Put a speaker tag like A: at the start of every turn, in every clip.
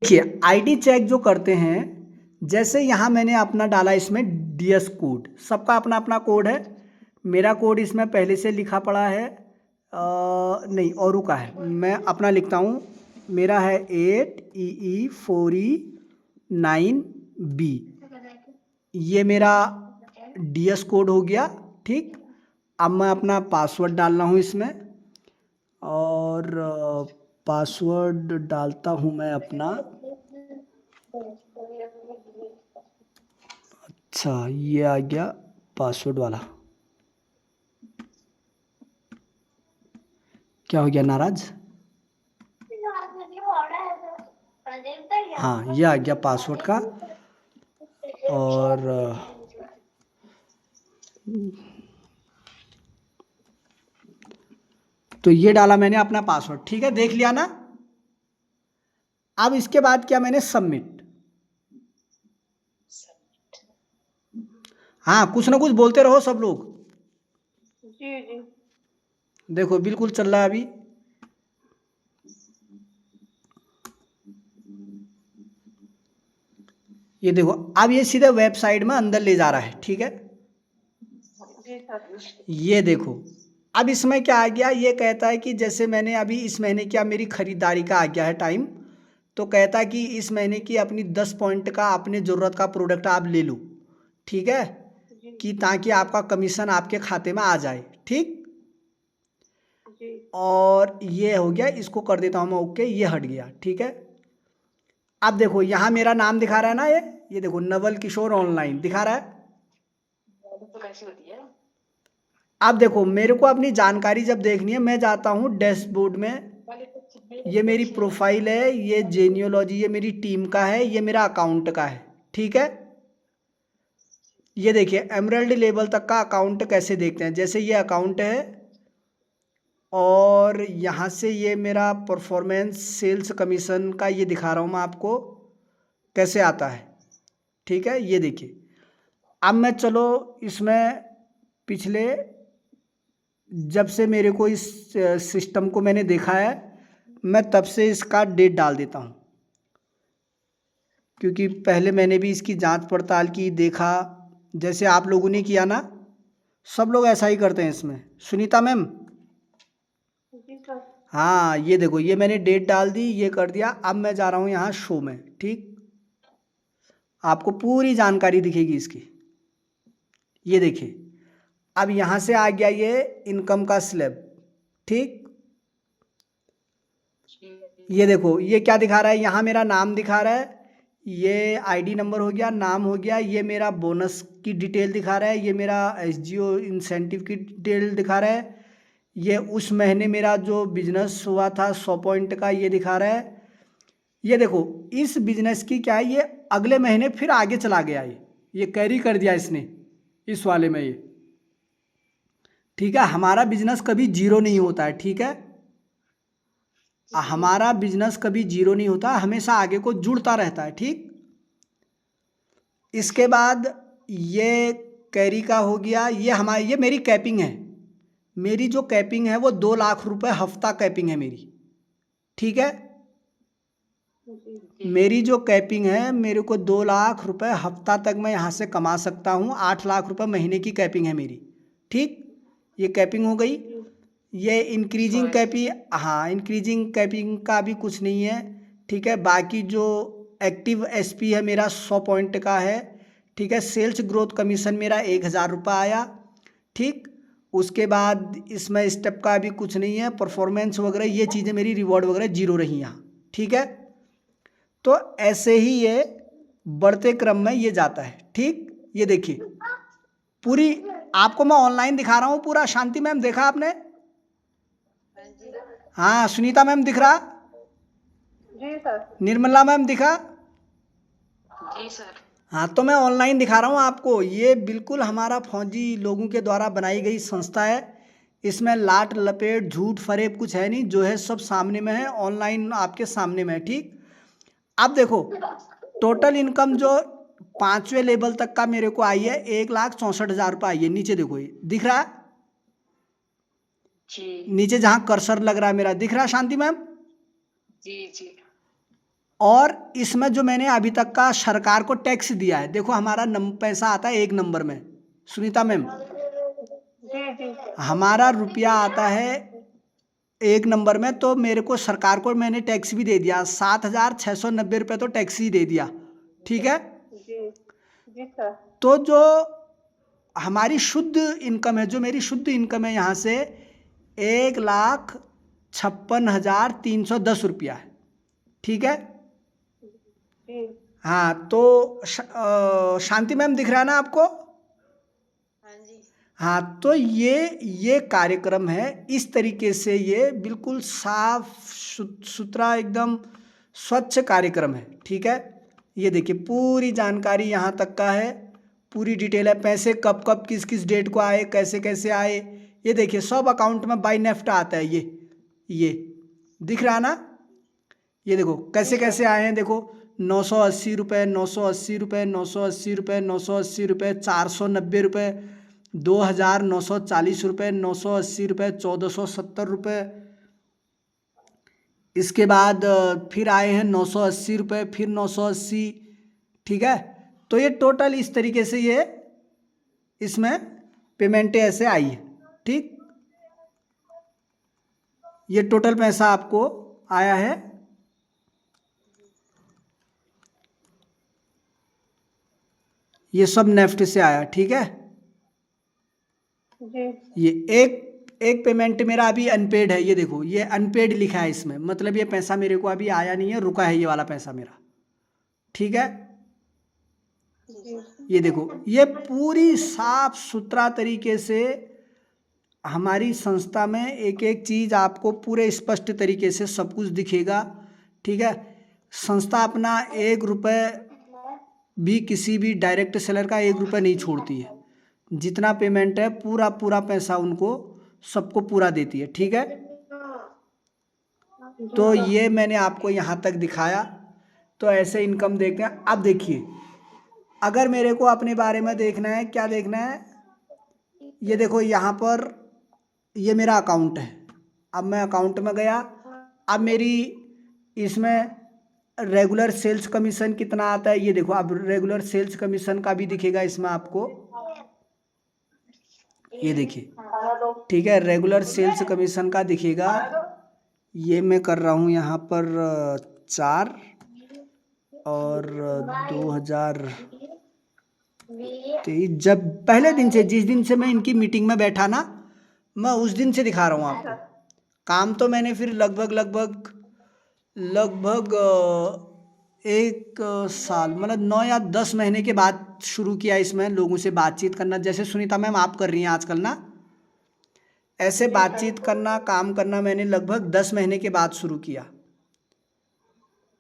A: देखिए ID check जो करते हैं, जैसे यहाँ मैंने अपना डाला इसमें डीएस कोड, सबका अपना अपना कोड है। मेरा कोड इसमें पहले से लिखा पड़ा है, नहीं औरों का है, मैं अपना लिखता हूँ। मेरा है 8EE4E9B, ये मेरा डीएस कोड हो गया। ठीक, अब मैं अपना पासवर्ड डाल रहा हूँ इसमें, और पासवर्ड डालता हूँ मैं अपना। अच्छा, ये आ गया पासवर्ड वाला। क्या हो गया, नाराज? हाँ, ये आ गया पासवर्ड का। और तो ये डाला मैंने अपना पासवर्ड, ठीक है, देख लिया ना। अब इसके बाद क्या, मैंने सबमिट। हाँ, कुछ ना कुछ बोलते रहो सब लोग।
B: जी जी।
A: देखो बिल्कुल चल रहा है अभी। ये देखो, अब ये सीधे वेबसाइट में अंदर ले जा रहा है, ठीक है।
B: जी सर।
A: ये देखो, अब इसमें क्या आ गया, ये कहता है कि जैसे मैंने अभी इस महीने क्या मेरी खरीदारी का आ गया है टाइम, तो कहता है कि इस महीने की अपनी 10 पॉइंट का अपने ज़रूरत का प्रोडक्ट आप ले लो, ठीक है,
B: जी
A: कि ताकि आपका कमीशन आपके खाते में आ जाए। ठीक,
B: जी।
A: और ये हो गया, इसको कर देता हूँ मैं ओके, ये हट गया, ठीक है। अब देखो यहाँ मेरा नाम दिखा रहा है ना, ये देखो नवल किशोर ऑनलाइन दिखा रहा है।
B: तो कैसी होती है?
A: अब देखो मेरे को अपनी जानकारी जब देखनी है, मैं जाता हूँ डैशबोर्ड में। ये मेरी प्रोफाइल है, ये जेनियोलॉजी, ये मेरी टीम का है, ये मेरा अकाउंट का है, ठीक है। ये देखिए एमरल्ड लेवल तक का अकाउंट कैसे देखते हैं, जैसे ये अकाउंट है, और यहाँ से ये मेरा परफॉर्मेंस सेल्स कमीशन का ये दिखा रहा हूँ मैं आपको कैसे आता है, ठीक है। ये देखिए, अब मैं चलो इसमें पिछले, जब से मेरे को इस सिस्टम को मैंने देखा है, मैं तब से इसका डेट डाल देता हूँ, क्योंकि पहले मैंने भी इसकी जांच पड़ताल की, देखा, जैसे आप लोगों ने किया ना, सब लोग ऐसा ही करते हैं इसमें। सुनीता मैम,
B: जी सर।
A: हाँ ये देखो, ये मैंने डेट डाल दी, ये कर दिया। अब मैं जा रहा हूँ यहाँ शो में, ठीक, आपको पूरी जानकारी दिखेगी इसकी। ये देखिए, अब यहाँ से आ गया ये इनकम का स्लैब, ठीक। ये देखो ये क्या दिखा रहा है, यहाँ मेरा नाम दिखा रहा है, ये आईडी नंबर हो गया, नाम हो गया, ये मेरा बोनस की डिटेल दिखा रहा है, ये मेरा एसजीओ इंसेंटिव की डिटेल दिखा रहा है, ये उस महीने मेरा जो बिजनेस हुआ था 100 पॉइंट का ये दिखा रहा है। ये देखो इस बिजनेस की क्या है, ये अगले महीने फिर आगे चला गया, ये कैरी कर दिया इसने इस वाले में ये, ठीक है। हमारा बिजनेस कभी जीरो नहीं होता है, ठीक है, हमारा बिजनेस कभी जीरो नहीं होता, हमेशा आगे को जुड़ता रहता है, ठीक। इसके बाद ये कैरी का हो गया, ये हमारी, ये मेरी कैपिंग है, मेरी जो कैपिंग है वो 2 लाख रुपए हफ्ता कैपिंग है मेरी, ठीक है। मेरी जो कैपिंग है, मेरे को 2 लाख रुपए हफ्ता तक मैं यहाँ से कमा सकता हूँ, 8 लाख रुपए महीने की कैपिंग है मेरी, ठीक। ये कैपिंग हो गई। ये इंक्रीजिंग कैपिंग, हाँ इंक्रीजिंग कैपिंग का भी कुछ नहीं है, ठीक है। बाकी जो एक्टिव एसपी है मेरा 100 पॉइंट का है, ठीक है। सेल्स ग्रोथ कमीशन मेरा 1000 रुपये आया, ठीक। उसके बाद इसमें स्टेप का भी कुछ नहीं है, परफॉर्मेंस वगैरह ये चीज़ें मेरी रिवॉर्ड वगैरह जीरो रही यहाँ, ठीक है। तो ऐसे ही ये बढ़ते क्रम में ये जाता है, ठीक। ये देखिए पूरी आपको मैं ऑनलाइन दिखा रहा हूँ पूरा। शांति मैम देखा आपने? हाँ सुनीता मैम दिख रहा?
B: जी सर।
A: निर्मला मैम दिखा?
B: जी सर।
A: हाँ, तो मैं ऑनलाइन दिखा रहा हूँ आपको। ये बिल्कुल हमारा फौजी लोगों के द्वारा बनाई गई संस्था है, इसमें लाट लपेट झूठ फरेब कुछ है नहीं, जो है सब सामने में है, ऑनलाइन आपके सामने में है, ठीक। अब देखो टोटल इनकम जो 5वें लेवल तक का मेरे को आई है, 1,64,000 रुपये आई है। नीचे देखो ये दिख रहा है,
B: जी
A: नीचे जहाँ कर्सर लग रहा है मेरा, दिख रहा है शांति मैम?
B: जी। जी
A: और इसमें जो मैंने अभी तक का सरकार को टैक्स दिया है, देखो हमारा पैसा आता है 1 नंबर में, सुनीता मैम,
B: जी जी सर।
A: हमारा रुपया आता है 1 नंबर में, तो मेरे को सरकार को मैंने टैक्स भी दे दिया, 7,690 रुपये तो टैक्स ही दे दिया, ठीक है।
B: जी जी सर।
A: तो जो हमारी शुद्ध इनकम है, जो मेरी शुद्ध इनकम है यहाँ से 1,56,310 रुपया है, ठीक है।
B: जी
A: हाँ, तो शांति मैम दिख रहा है ना आपको?
B: हाँ जी।
A: हाँ, तो ये कार्यक्रम है, इस तरीके से ये बिल्कुल साफ सुथरा एकदम स्वच्छ कार्यक्रम है, ठीक है। ये देखिए पूरी जानकारी यहाँ तक का है, पूरी डिटेल है, पैसे कब कब किस किस डेट को आए, कैसे कैसे आए, ये देखिए सब अकाउंट में बाय नेफ्ट आता है। ये दिख रहा ना, ये देखो कैसे कैसे आए हैं, देखो 980 रुपये, 980 रुपये, 980 रुपये, 980 रुपये, 490 रुपये, 2,940 रुपये, 980 रुपये, 1,470 रुपये, इसके बाद फिर आए हैं 980 रुपये, फिर 980, ठीक है। तो ये टोटल इस तरीके से ये इसमें पेमेंटें ऐसे आई है, ठीक। ये टोटल पैसा आपको आया है, ये सब नेफ्ट से आया, ठीक है।
B: जी
A: ये एक पेमेंट मेरा अभी अनपेड है, ये देखो ये अनपेड लिखा है इसमें, मतलब ये पैसा मेरे को अभी आया नहीं है, रुका है ये वाला पैसा मेरा, ठीक है।
B: जी
A: ये देखो ये पूरी साफ सुथरा तरीके से हमारी संस्था में एक एक चीज़ आपको पूरे स्पष्ट तरीके से सब कुछ दिखेगा, ठीक है। संस्था अपना 1 रुपये भी किसी भी डायरेक्ट सेलर का 1 रुपये नहीं छोड़ती है, जितना पेमेंट है पूरा पूरा पैसा उनको सबको पूरा देती है, ठीक है। तो ये मैंने आपको यहाँ तक दिखाया, तो ऐसे इनकम देखते हैं। अब देखिए अगर मेरे को अपने बारे में देखना है, क्या देखना है, ये देखो यहाँ पर ये मेरा अकाउंट है, अब मैं अकाउंट में गया, अब मेरी इसमें रेगुलर सेल्स कमीशन कितना आता है, ये देखो अब रेगुलर सेल्स कमीशन का भी दिखेगा इसमें आपको, ये देखिए, ठीक है, रेगुलर सेल्स कमीशन का दिखेगा। ये मैं कर रहा हूँ यहाँ पर 4 और 2023, जब पहले दिन से, जिस दिन से मैं इनकी मीटिंग में बैठा ना, मैं उस दिन से दिखा रहा हूँ आपको। काम तो मैंने फिर लगभग 1 साल मतलब 9 या 10 महीने के बाद शुरू किया इसमें लोगों से बातचीत करना, जैसे सुनीता मैम आप कर रही हैं आजकल ना, ऐसे बातचीत करना, काम करना मैंने लगभग 10 महीने के बाद शुरू किया।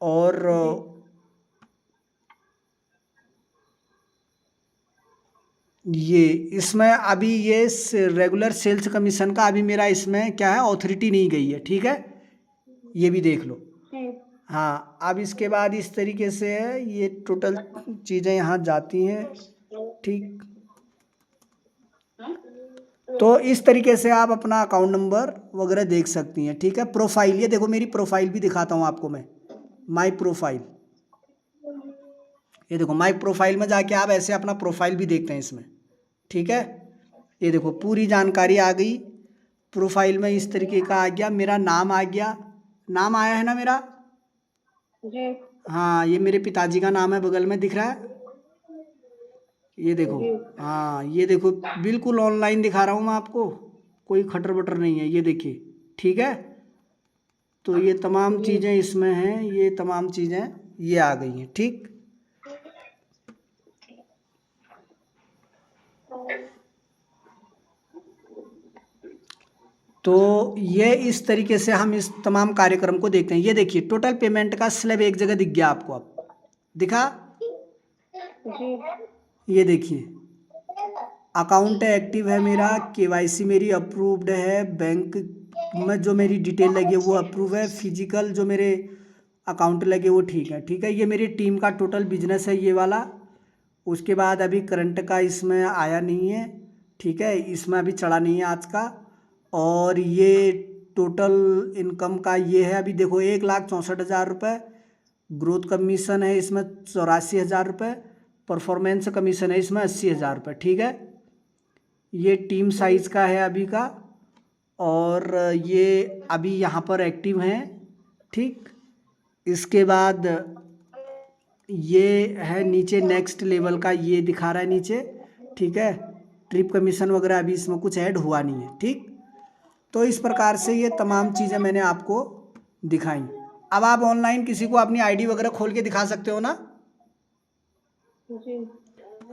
A: और ये इसमें अभी ये रेगुलर सेल्स कमीशन का अभी मेरा इसमें क्या है, ऑथोरिटी नहीं गई है, ठीक है, ये भी देख लो। हाँ, अब इसके बाद इस तरीके से है, ये टोटल चीज़ें यहाँ जाती हैं, ठीक। तो इस तरीके से आप अपना अकाउंट नंबर वगैरह देख सकती हैं, ठीक है। प्रोफाइल, ये देखो मेरी प्रोफाइल भी दिखाता हूँ आपको मैं, माई प्रोफाइल, ये देखो माई प्रोफाइल में जाके आप ऐसे अपना प्रोफाइल भी देखते हैं इसमें, ठीक है। ये देखो पूरी जानकारी आ गई प्रोफाइल में, इस तरीके का आ गया, मेरा नाम आ गया, नाम आया है ना मेरा
B: जी।
A: हाँ, ये मेरे पिताजी का नाम है, बगल में दिख रहा है, ये देखो। हाँ, ये देखो बिल्कुल ऑनलाइन दिखा रहा हूँ मैं आपको, कोई खटर बटर नहीं है, ये देखिए, ठीक है। तो ये तमाम चीज़ें इसमें हैं, ये तमाम चीज़ें ये आ गई हैं, ठीक। तो ये इस तरीके से हम इस तमाम कार्यक्रम को देखते हैं। ये देखिए टोटल पेमेंट का स्लैब एक जगह दिख गया आपको, अब दिखा
B: जी
A: ये देखिए अकाउंट एक्टिव है मेरा, केवाईसी मेरी अप्रूव्ड है, बैंक में जो मेरी डिटेल लगी है वो अप्रूव है, फिजिकल जो मेरे अकाउंट लगे वो ठीक है, ठीक है। ये मेरी टीम का टोटल बिजनेस है ये वाला। उसके बाद अभी करंट का इसमें आया नहीं है, ठीक है, इसमें अभी चढ़ा नहीं है आज का। और ये टोटल इनकम का ये है, अभी देखो 1,64,000 रुपये ग्रोथ कमीशन है इसमें 84,000 रुपये, परफॉर्मेंस कमीशन है इसमें 80,000 रुपये। ठीक है, ये टीम साइज का है अभी का, और ये अभी यहाँ पर एक्टिव हैं। ठीक, इसके बाद ये है नीचे नेक्स्ट लेवल का, ये दिखा रहा है नीचे। ठीक है, ट्रिप कमीशन वगैरह अभी इसमें कुछ ऐड हुआ नहीं है। ठीक, तो इस प्रकार से ये तमाम चीज़ें मैंने आपको दिखाई। अब आप ऑनलाइन किसी को अपनी आईडी वगैरह खोल के दिखा सकते हो ना।
B: जी।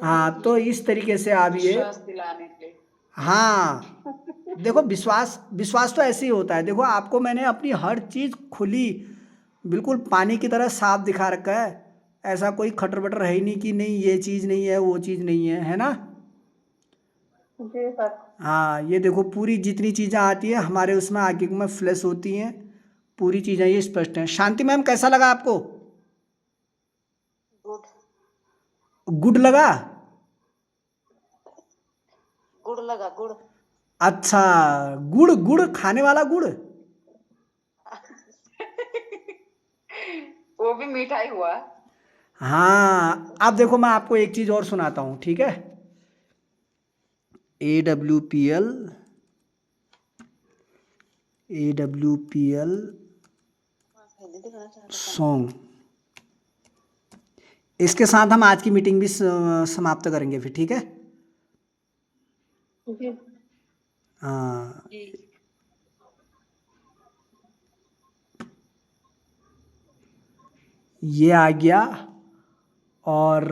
A: हाँ, तो इस तरीके से आप ये,
C: विश्वास दिलाने के।
A: हाँ देखो, विश्वास विश्वास तो ऐसे ही होता है। देखो, आपको मैंने अपनी हर चीज़ खुली बिल्कुल पानी की तरह साफ दिखा रखा है। ऐसा कोई खटर बटर है ही नहीं कि नहीं ये चीज़ नहीं है, वो चीज़ नहीं है ना।
B: जी सर।
A: हाँ, ये देखो पूरी जितनी चीज़ें आती है हमारे उसमें आगे में फ्लैश होती हैं, पूरी चीज़ें ये स्पष्ट हैं। शांति मैम, कैसा लगा आपको?
C: गुड।
A: गुड लगा?
C: गुड़ लगा, गुड़।
A: अच्छा, गुड़ गुड़ खाने वाला गुड़?
C: वो भी मिठाई हुआ।
A: हाँ, अब देखो मैं आपको एक चीज़ और सुनाता हूँ। ठीक है, AWPL सॉन्ग, इसके साथ हम आज की मीटिंग भी समाप्त करेंगे फिर। ठीक है,
B: जी।
A: हाँ, ये आ गया। और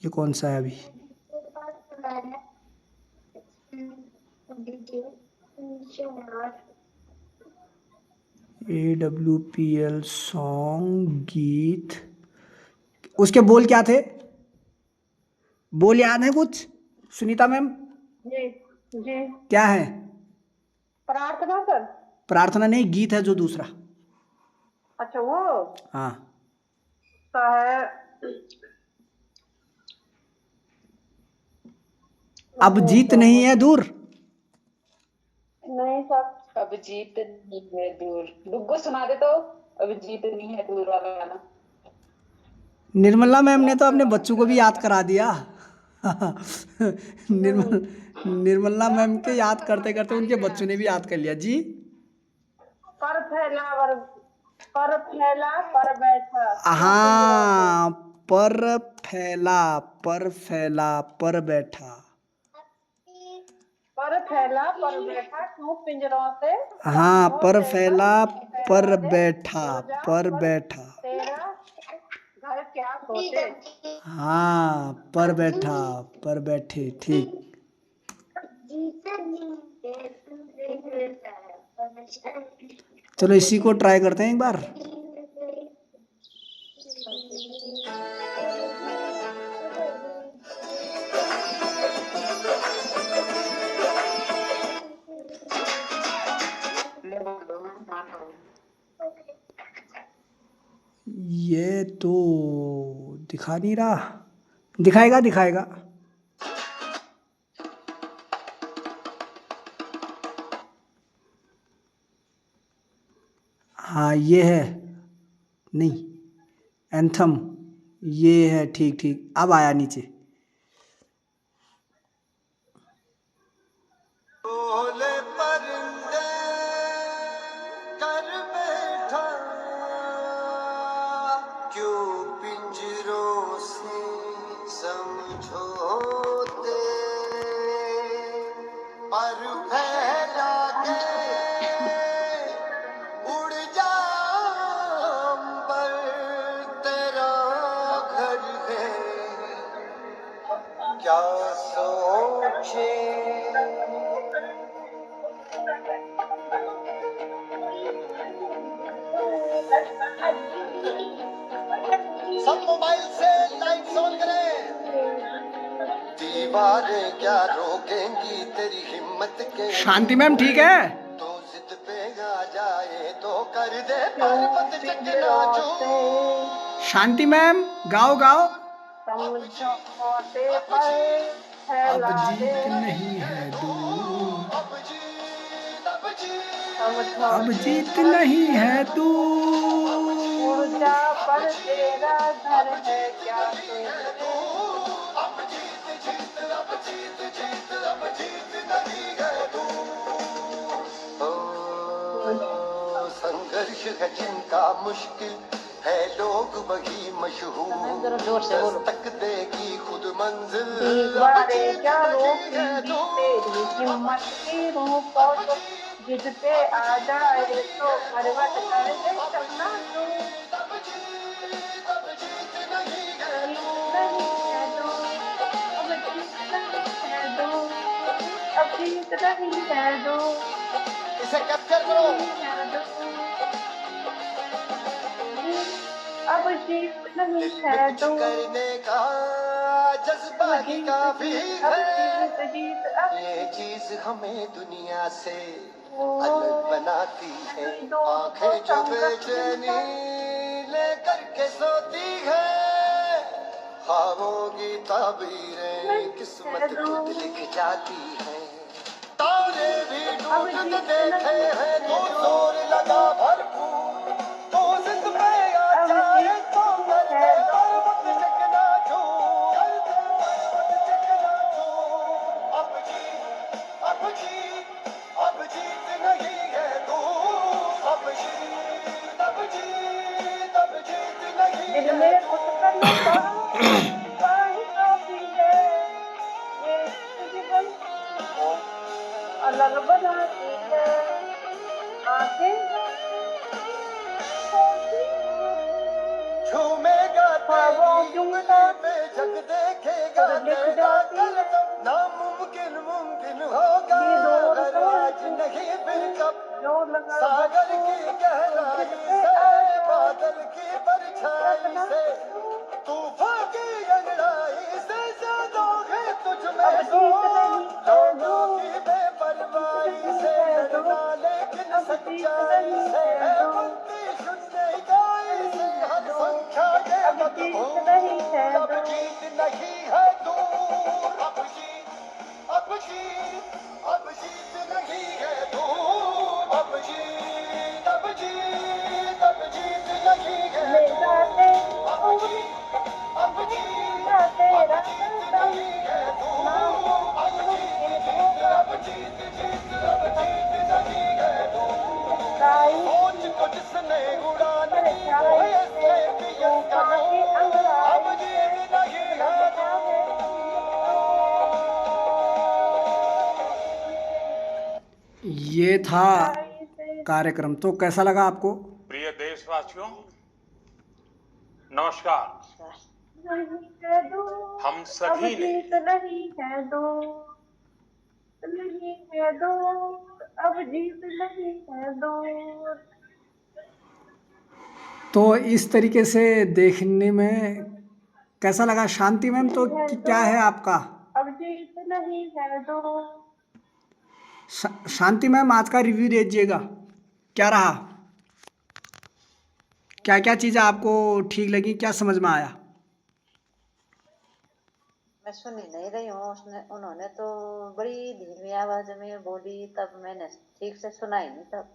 A: ये कौन सा है अभी? AWPL सॉन्ग गीत, उसके बोल क्या थे? बोल याद है कुछ सुनीता मैम?
B: जी। जी।
A: क्या है?
B: प्रार्थना सर।
A: प्रार्थना नहीं, गीत है जो दूसरा।
B: अच्छा, वो
A: हाँ,
B: है।
A: अब जीत नहीं है दूर।
B: नहीं सर।
C: अब जीत नहीं है दूर, डुग्गू सुना दे तो। अब जीत नहीं है दूर वाला गाना।
A: निर्मला मैम ने तो अपने बच्चों को भी याद करा दिया। निर्मला मैम के याद करते करते उनके बच्चों ने भी याद कर लिया जी।
B: पर फैला पर बैठा।
A: हाँ, पर फैला पर फैला पर बैठा।
B: पर फैला पर बैठा क्यों पिंजरों से।
A: हाँ, पर फैला पर बैठा पर बैठा।
B: तेरा घर क्या सोचे।
A: हाँ, पर बैठा पर बैठे। ठीक, चलो इसी को ट्राई करते हैं एक बार। ये तो दिखा नहीं रहा, दिखाएगा दिखाएगा। हाँ, ये है नहीं, एंथम ये है। ठीक ठीक, अब आया नीचे।
D: क्या सोचे सब मोबाइल से लाइट्स ऑन करें। दीवारें क्या रोकेंगी तेरी हिम्मत के।
A: शांति मैम ठीक है?
D: तो जिद पे आ जाए तो कर दे पर्वत चकनाचूर।
A: शांति मैम गाओ गाओ।
B: समझौते पर
A: अब
B: फैला
A: जीत
B: दे
A: नहीं है दूर,
D: अब जीत अब जीत
A: अब
B: समझौते
A: जीत
B: पर
A: नहीं है दूर।
B: ऊर्जा पर तेरा घर है क्या सोचते
D: अब जीत जीत अब जीत जीत अब जीत नहीं है दूर। ओ, संघर्ष है जिनका मुश्किल है लोग वही मशहूर,
C: जरा जोर से बोलो।
D: दस्तक देगी खुद मंजिल।
B: दीवारे क्या रोकेंगी तेरी हिम्मत की रूह को जो जिद पे आ जाए तो करवट कर दे चलना तू जीत नहीं है दूर अब जीत नहीं है दूर अब जीत नहीं है दूर
D: इसे कैप्चर करो।
B: नहीं है दूर अब जीत नहीं
D: दिल
B: है
D: में कुछ
B: दूर
D: करने का जज्बा
B: अब
D: ही
B: जीत
D: काफी
B: जीत अब
D: है।
B: जीत जीत अब
D: ये चीज हमें दुनिया से
B: ओ,
D: अलग बनाती है।
B: दो
D: आंखें जो
B: संगत
D: बेचैनी लेकर के सोती है, ख्वाबों की ताबीरें किस्मत खुद लिख जाती है। तारे भी टूटते देखे हैं तो जोर लगा भरपूर, तो जिद पे आ जाए तो करते पर्वत चकनाचूर, करते पर्वत चकनाचूर। अब जीत अब जीत अब जीत नहीं है दूर, अब जीत अब जीत अब जीत नहीं
B: दिल
D: है
B: में कुछ करने का
D: दूर।
B: ही काफी है ये जीवन को अलग बनाती है आंखें जो होती
D: झूमेगा
B: ख्वाबों
D: तेरी
B: की
D: उंगली पे जग देखेगा
B: पर लिख
D: तेरा
B: जाती है
D: कदम, नामुमकिन मुमकिन होगा
B: ये दौर
D: अगर आज
B: तो
D: नहीं फिर कब।
B: जो लगा
D: सागर की
B: बरसों तो जिद
D: गहराई
B: पे
D: से
B: आ जाए
D: बादल की परछाई
B: रखना
D: से
B: तू
D: तूफान की अंगड़ाई से ज्यादा है तुझ में
B: अब जीत नहीं है
D: लोगों
B: दूर
D: की
B: जीत
D: बेपरवाही
B: नहीं
D: से
B: है दूर
D: लड़ना लेकिन
B: अब जीत
D: सच्चाई
B: नहीं
D: से
B: है
D: है
B: दूर
D: बनती शून्य इकाई
B: नहीं
D: से
B: है
D: हर
B: दूर
D: संख्या ये
B: अब
D: मत
B: जीत
D: भूल।
B: नहीं है
D: अब
B: दूर
D: जीत नहीं है दूर, अब जीत अब जीत अब जीत नहीं है दूर, अब जीत अब जीत अब जीत नहीं है
B: ले जाते
D: दूर। अब
B: दूर
D: जीत अब जीत
B: का
D: अब
B: तेरा
D: जीत
B: कदम
D: नहीं है दूर, अब
B: नामुमकिन
D: जीत जीत
B: होगा
D: अब जीत जीत अब जीत नहीं है दूर।
B: सच्चाई
D: सोच को जिसने उड़ान दी वो
B: परछाई
D: है
B: से
D: चैंपियन का
B: तूफान की
D: नूर, अब
B: अंगड़ाई से
D: जीत नहीं है
B: लगता है
A: ये था
B: सच्चाई से
A: कार्यक्रम। तो कैसा लगा आपको?
E: प्रिय देशवासियों, नमस्कार।
B: नहीं है दूर
E: हम
B: अब
E: सभी ने
B: जीत नहीं है दूर नहीं है दूर अब जीत नहीं है दूर
A: तो इस तरीके से देखने में कैसा लगा शांति मैम? तो
B: है
A: क्या है
B: दूर
A: आपका?
B: अब जीत नहीं है दूर
A: शांति मैम आज का रिव्यू दीजिएगा, क्या रहा? क्या क्या चीज़ें आपको ठीक लगी, क्या समझ में आया?
C: मैं सुन ही नहीं रही हूँ, उसने उन्होंने तो बड़ी धीमी आवाज में बोली, तब मैंने ठीक से सुना ही नहीं तब।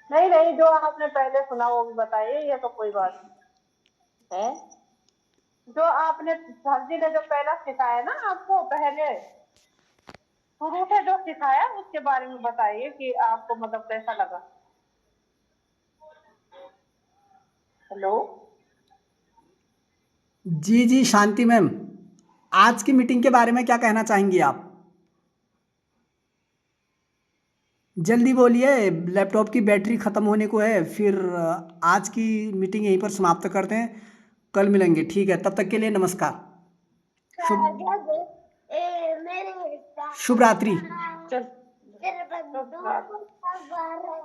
B: नहीं नहीं जो आपने पहले सुना वो भी बताइए ये तो कोई बात नहीं
C: है
B: जो आपने सर जी ने जो पहला सिखाया ना आपको पहले शुरू से जो सिखाया उसके बारे में बताइए कि आपको मतलब कैसा लगा। हेलो
A: जी जी शांति मैम, आज की मीटिंग के बारे में क्या कहना चाहेंगी आप? जल्दी बोलिए, लैपटॉप की बैटरी ख़त्म होने को है। फिर आज की मीटिंग यहीं पर समाप्त करते हैं, कल मिलेंगे, ठीक है? तब तक के लिए नमस्कार, शुभ रात्रि।
B: चल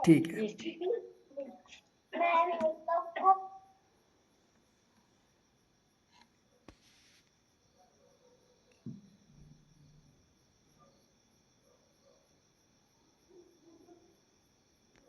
A: ठीक है।
C: ठीक।